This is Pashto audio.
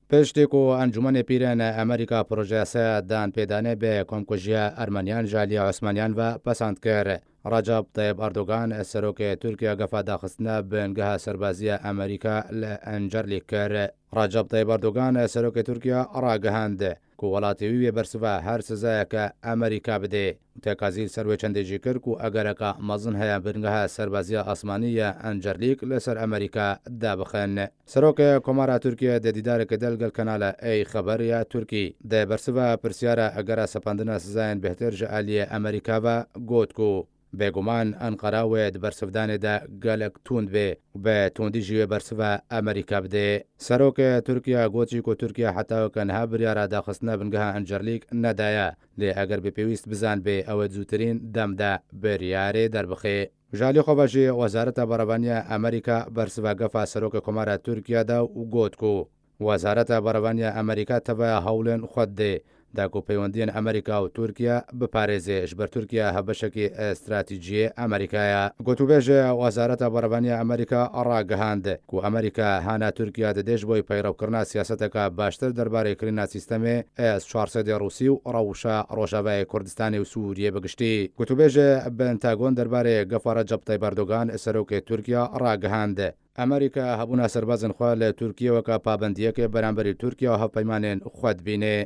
پشتی کو انجمن پیران امریکا پروژه سه دان پیدانه به کمکوژی ارمنیان جالی عثمانیان و پسند کرد. رجب طیب اردوغان سروک ترکیه گفت داخستنه بنگه سربازی امریکا لانجرلی کرد. رجب طیب اردوغان سروک ترکیه را گهاند که ولاتیوی برسوه هر سزای که امریکا بده. تکازیل سروی چنده جی کرد که اگر که مزن های بنگه سربازی آسمانی انجرلیک لسر امریکا دابخن. سروک کمارا ترکیه دیدار که دلگل کانال ای خبر یا ترکی ده برسوه پرسیاره اگر سپاندن سزاین بهتر جعالی امریکا و گوت کو. بگمان انقره و برسفدان ده گلک توند به توندی جیو برسف امریکا بده. سروک ترکیه گوچی کو ترکیه حتی کنها بریاره داخستنه بنگه انجرلیک ندایا لی اگر به پیویست بزن به او زودترین دم ده بریاره در بخی. جالی خوبشی وزارت برابانی امریکا برسف گفا سروک کمار ترکیه ده و گوت کو. وزارت برابانی امریکا تبا هولن خود ده دا کو پیوندین امریکا و ترکیه بپارێزێ ji ber تورکیا هەبەشێکی استراتیجیە ئەمریکایە. گوتوبێژە وەزارەتە بەڕێوەبانی ئەمریکا ڕاگەهاند کو ئەمریکا هانا تورکیا دەدێش بۆی پەیڕەوکردنا سیاسەتەکە باشتر دەربارەیکردنا سیستەمێ S-400 رووسی و ڕەوشە ڕۆژاوای کوردستانی و سووریە بەگشتی. گوتوبێژە بنتاگۆن دەربارەی گەفە ڕەجەب طەیب ئەردۆغان سەرۆکی تورکیا ڕاگەهاند. ئەمریکا هەبوونا سەربازن خوا لە تورکیەوەکە پابەندیەکێ بەرامبەری تورکیا و هەڵپەیمانێن خود بینێ.